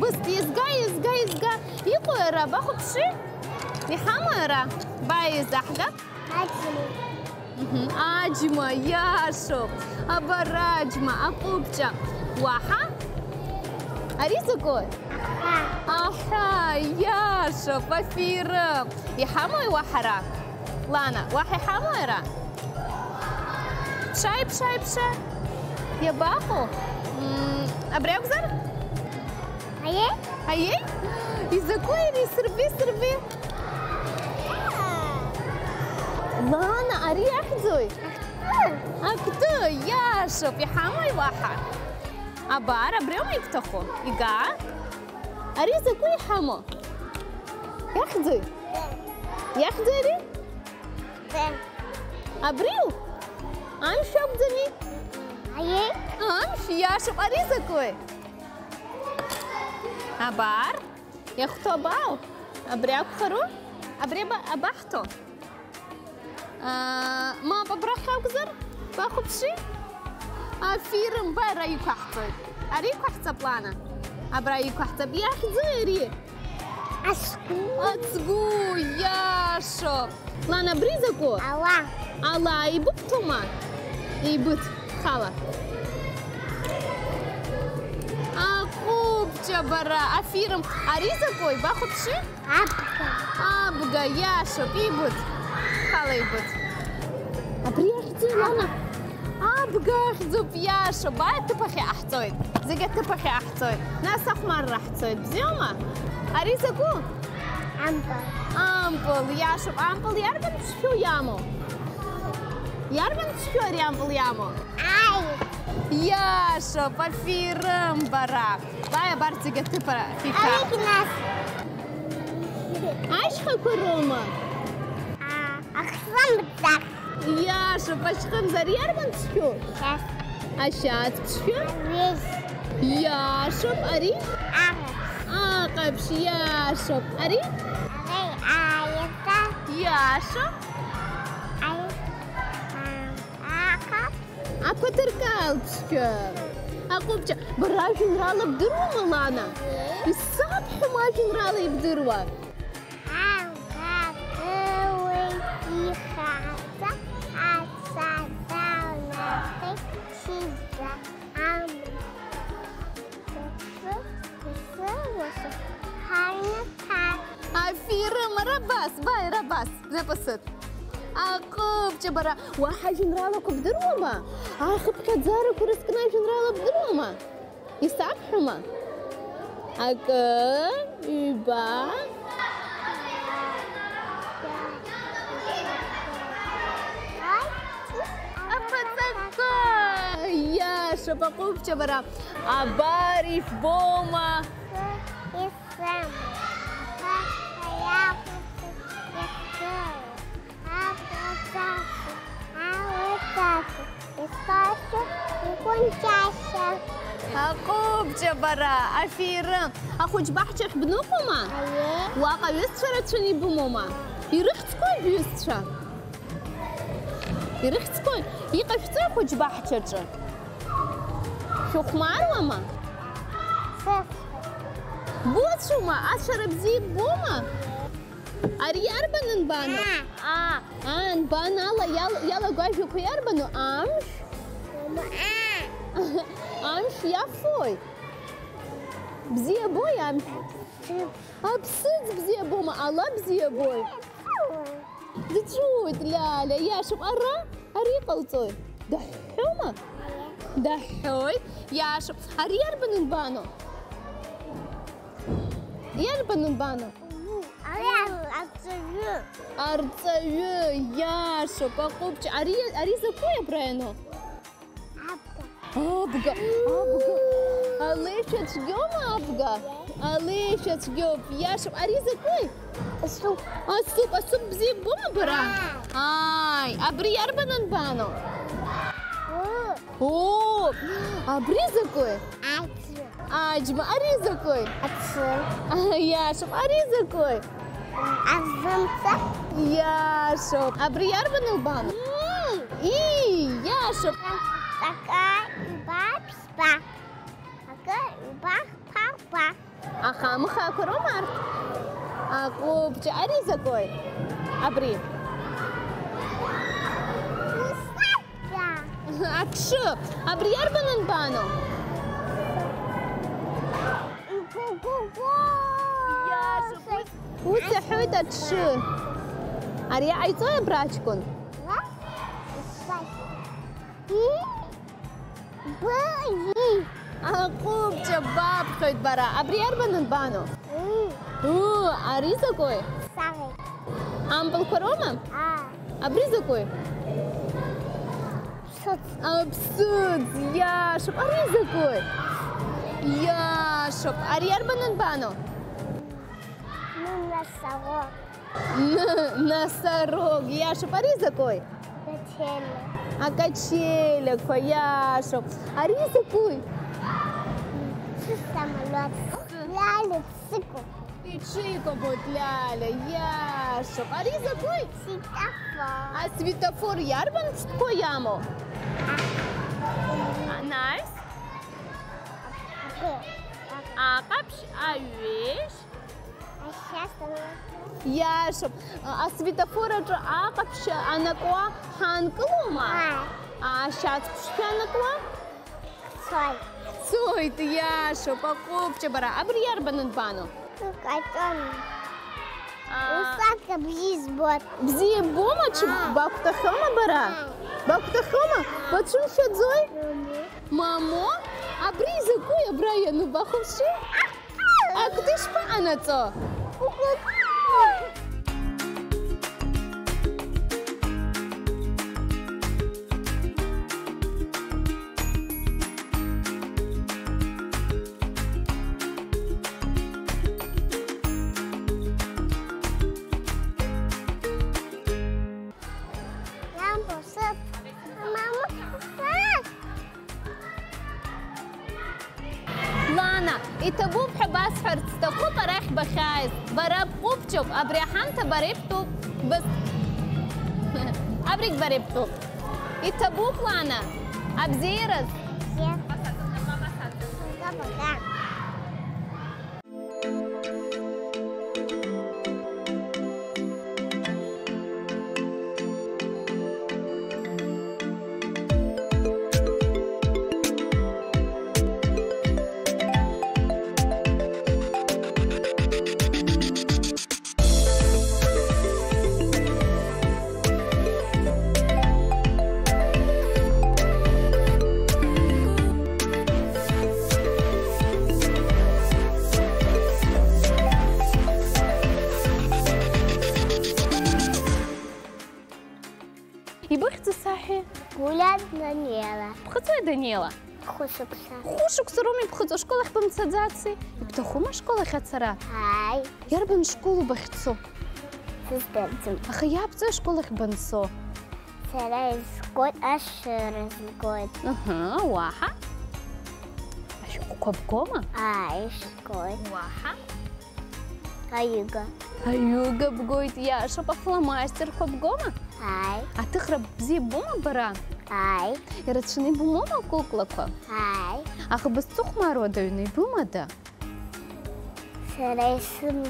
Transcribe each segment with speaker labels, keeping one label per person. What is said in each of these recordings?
Speaker 1: بس يزقا يقو يرى باخو بشي يحامو يرى باي زحقة أجمع ياشو أبراجمة أقوبجا واحة أريزكو أحا ياشو بفيرم يحامو يوحرا لانا واحي حامو يرى شاي يا باخو أبريك زر هاي يزكويري سربي لانا أري أحزوي أكتو يا شوف يحامي واحد أبار أبريوم يكتخو يقع أري زكوي حامو ياخذوي ري أبريو أمشي أبدني أمشي يا شوف أري زكوي أبار ياخذو باو أبريك خرو أبري أبحتو ما ببرخ أكزر باخو بشي أفيرم برايك أحتب أريك أحتب لانا أبرايك أحتب يا خزيري أتسقو يا شوف لانا بريزكو الله يبطو ما يبط خالا أقوب جبرا أفيرم أريزكو باخو بشي أبقى يا شوف يبط خالا يبط أبري أحتي لانا أبقى أخذب يا شباب تبخي أحتوي زي تبخي أحتوي ناس أحمر أحتوي بزيوما أريزكو أمبل يا شب أمبل ياربن تشكو يامو أمبل يامو يا شب الفيرم برا بايا بارتي تبرا في كاب عايش خلكو روما
Speaker 2: أخصم بتاعك
Speaker 1: يا شوف اش خنزر ياربن تشكو اشات تشكو يا شوف اري قبش يا شوف اري يا شوف اكو تركال تشكو اكو بجا برا جنرال بدروا ملانا الصبح ما جنرال يبدروا أفيرم رباس زي بسط أقوب جبرا واحد جنرالك بدروما أخب كتزارك ورسكنا جنرالك بدروما يستعبحما أقوب يبا يا شبقوب جبرا أباري في بوما أقوب جبرا أفيرم أخوج بحشك بنوكما واقع يستشرى تشني بموما يرختكوي بيستشرى يرختكوي يقفتر خوج بحشك شو خمار وما بوت شو ما أشرب زي بوما أري أربن نبانو نبان الله يلا قاعد يكوي أربنو أمش يا فوي بزي أبوي أمش أبسط بزي أبوي ما الله بزي أبوي زجود لا يا شوف أري قلتوي دحومة دحوي يا شوف أري أربن نبانو يربن نبانو أرتيو يا شوف أقوبش أري زكوي برينو أبقى ليش تجوم ليش تجوم يا شوف أري زكوي السوب زي بوم برا أبري أربن نبانو أبري زكوي أجمع أري زكوي يا شوف أري زكوي يا شوف أبري أربن نبانو يا شوف Ахамха Куромар. Акупча Аризакой. Абри. Акшу. Абри Арбанан Бано. وتحوت تشو أريا عيطوا براجكون أقوم جباب خد برا أبري أربعة بانو أريزا كوي أمبل كروما أبريزا كوي أبسط يا شوف أريزا كوي يا شوف أريا أربعة بانو Носорог. Яша, Ариза кой? Качели кой, Яша. Ариза кой?
Speaker 2: Самолет. Ляля, цику.
Speaker 1: И чико будет Ляля, Яша. Ариза кой?
Speaker 2: Светофор.
Speaker 1: А светофор ярбан кой ямо? Найс. Акапш, авиш. Яшоп, а светофора же акапша, а на кого ханклума? А сейчас ханкла? Сой ты Яшоп, а купча бара, а брияр банан бану?
Speaker 2: Усадка бзизбот.
Speaker 1: Бзибома чи бактахома бара? Бактахома? Почему хедзой? Мамо? А бриза куя брая ну баховши? А кто ж па анацо? Лана, и табу бхабас фарцтаку парах бахайс, бараб купчук, абряханта барибтук, бas абрик барибтук. И табу Лана, абзирас. И бахти сахи.
Speaker 2: Гулять Даниэла.
Speaker 1: Бхацой Даниэла.
Speaker 2: Хушукса.
Speaker 1: Хушук суруми бхацо школах бамцадзаци. И птахума школах ацара.
Speaker 2: Ай.
Speaker 1: Ярбан школу бахцо.
Speaker 2: Сестерцем.
Speaker 1: Аха я бцо школах бансо.
Speaker 2: Сарай скот ашерез год.
Speaker 1: Ага, ваха. Аш кобгома.
Speaker 2: Ай, шкот.
Speaker 1: Ваха.
Speaker 2: Аюга.
Speaker 1: Аюга бгойт я шо пафломастер кобгома.
Speaker 2: Ай.
Speaker 1: А ты храб бзи бума бара.
Speaker 2: Ай.
Speaker 1: И рачни бумома куклако.
Speaker 2: Ай.
Speaker 1: Аха без цухма родойный бумада.
Speaker 2: Сарай сым.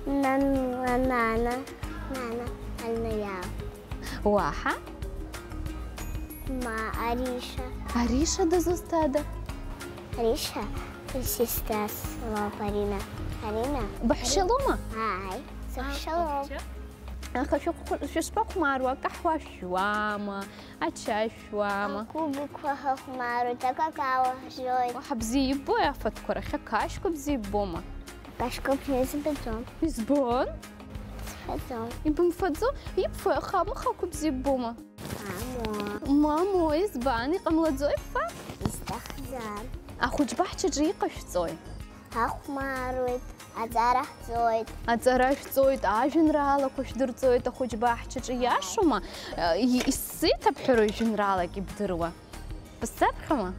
Speaker 2: Нана. Нана. Альная.
Speaker 1: Ваха.
Speaker 2: Ма Ариша.
Speaker 1: Ариша да зустада.
Speaker 2: Ариша. Сестра Парина. Арина.
Speaker 1: Бахшалума.
Speaker 2: Ай. Сахшалом.
Speaker 1: Аха шо спак марва кахва швама. Ача швама.
Speaker 2: Кубик фахмару такакава жой.
Speaker 1: Вахабзи боя фаткора хакашко бзи бома.
Speaker 2: Кашко пнезбезон.
Speaker 1: Избон?
Speaker 2: Фазон.
Speaker 1: И бумфадзо и фахама хакуб бзи бома. Мамо избан и камладзой фа.
Speaker 2: Истахзан.
Speaker 1: А хуч бахча джика шцой.
Speaker 2: Ахмарует. Азарах зоит.
Speaker 1: Ацараш цоит аженрала куш дурцоит а хуч бахча джияшума. И сыта бхеру женрала гибдырва. Пасабхама?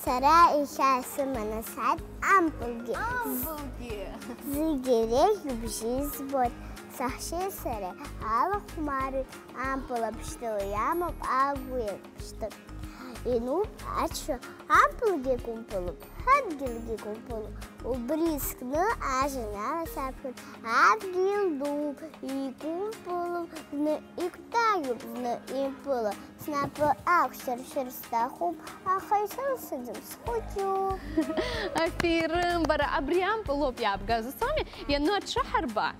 Speaker 2: Сара иша сымана сад ампулги. Зигерек бжизбот. Сахше саре. Алахмарует ампула пшту ямов агует пшту. إنه أشوا أمبلجي كومبلو هدجلجي كومبلو وبريسكنا عشان سافر عبجيل دو يكومبلو نإكتايب نإمبلو سنابر أكثر شرستاخوب أخيسر سدم سخوتيو
Speaker 1: أفيرم برا أبريام بلوب يابغا زسامي ينوت شهر با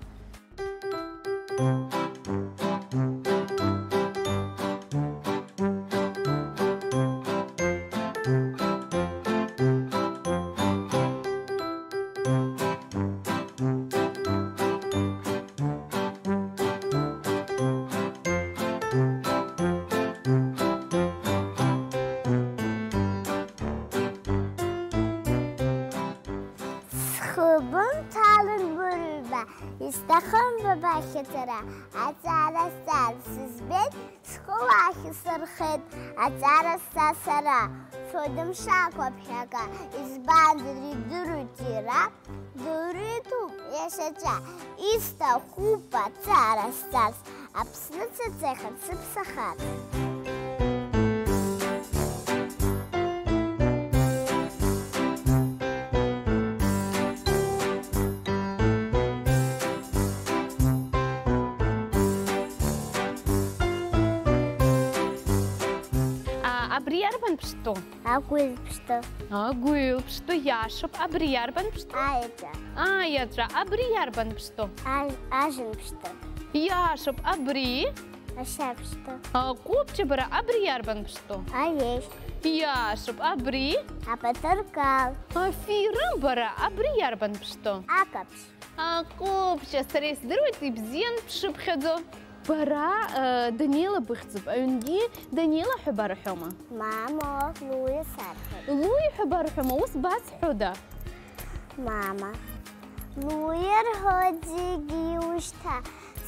Speaker 2: استخم بباكترا أتعرى السالس بيت سخواكي سرخد أتعرى الساسرا صدم شاكو بحكا إزباندري دروتيرا دوريتو يشجع إستخوبا تعرى السالس أبسنت تخد سبسخات
Speaker 1: Абриярбан пшто?
Speaker 2: أقول بشتو
Speaker 1: Агуил пшто яшоп абриярбан пшто?
Speaker 2: آيتا
Speaker 1: Аятра абриярбан пшто?
Speaker 2: أجن بشتو
Speaker 1: Яшоп абри?
Speaker 2: أشا بشتو
Speaker 1: Купче бара абриярбан пшто?
Speaker 2: أيش
Speaker 1: Яшоп абри?
Speaker 2: أبتركال
Speaker 1: Афирам бара абриярбан пшто?
Speaker 2: أكبش
Speaker 1: Купче стресс друйти бзен пшипхедо. Бара Данила быхцев, أيونجي Данила حبار حما.
Speaker 2: ماما لوي سارخد
Speaker 1: لوي حبار حما وس باس حدا.
Speaker 2: ماما لوير هودي جيوشتا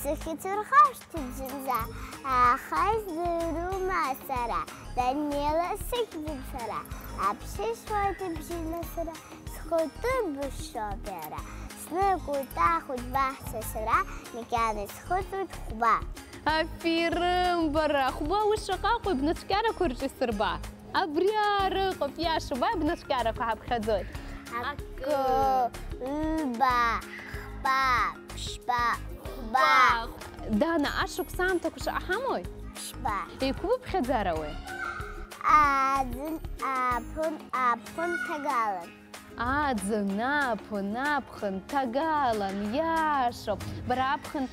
Speaker 2: سكتر خاشت الجنزة خايز درو ما سرا دانيلا سكت سرا أبشي شوية بجينا سرا سخوتو بالشوبيرا سنكو تاخد بحث سرا مكان سخوتو تخبا
Speaker 1: أفيرم برا خبا والشقاق بنشكارك كرجي سربا. أبريار قفيا شباب بنشكارك وحب خذول.
Speaker 2: أكو با با شبا با
Speaker 1: دانا أشوك سامتك وش أحموي.
Speaker 2: شبا
Speaker 1: يكوب بخزاروي.
Speaker 2: أذن أبون تقالن
Speaker 1: أذن أبون تقالن يا شوب برابخن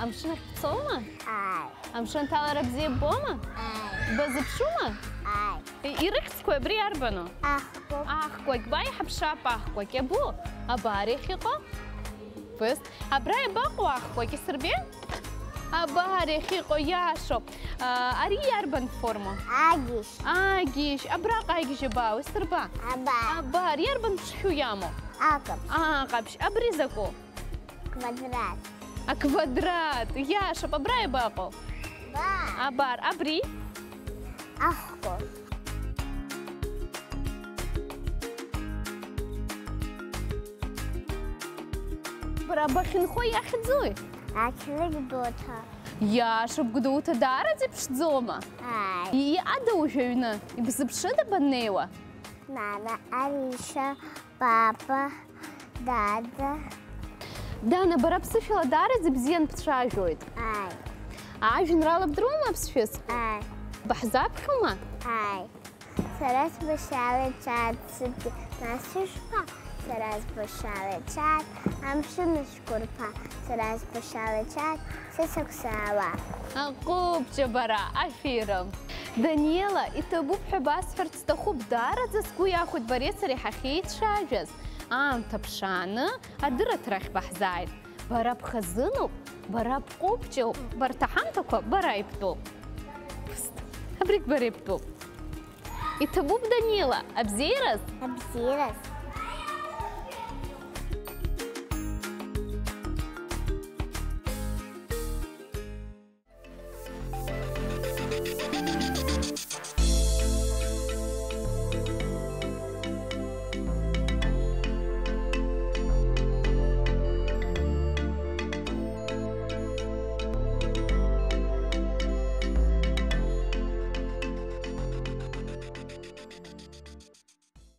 Speaker 1: أمشنك تصوما.
Speaker 2: أي
Speaker 1: أمشن تالا ربزي بوما.
Speaker 2: أي
Speaker 1: بزبشوما.
Speaker 2: أي
Speaker 1: يركتكوي برياربنو.
Speaker 2: أخو
Speaker 1: أخوك باي حبشاب أخوك يا بو أباري خيقو بس أبراي باقو أخوك يسربين أباري خيقو يا شوب أري يربن فورمو أجيش أبراق أجيش باو يسربا أبار يربن بشحو يامو أقبش أبريزكو
Speaker 2: كوادرات
Speaker 1: كوادرات يا شوب أبراي باقو أبار أبري
Speaker 2: أخو
Speaker 1: برابخن خوي أخذ زوي
Speaker 2: أكلك دوتا
Speaker 1: يا شوب قدوتا دارة دي بشتزوما
Speaker 2: أي
Speaker 1: أدوشينا بس بشدة بنيوة
Speaker 2: ماما أريشا بابا دادا
Speaker 1: دانا برا بسفيلا دارة دي بزين بتشاجويد
Speaker 2: أي
Speaker 1: عاجن رالا بدروما بسفيس
Speaker 2: أي
Speaker 1: بحزاب حما
Speaker 2: أي سرس بشالة شاد سبي ناسيشبا سرس بشالة شاد أمشي نشكربا سرس بشالة شاد سسك سوا
Speaker 1: أقوب جبرا أفيرم دانييلا إتبوب حباس فرتستخوب دارة زسكو ياخد بريد سريحة خيت شاجز تبشانا أدرت رخ بحزايد برا بخزنو برا بقوبجو برتحانتكو برا يبتو أبريك بريبتو إتبوب دانييلا أبزيرس
Speaker 2: أبزيرس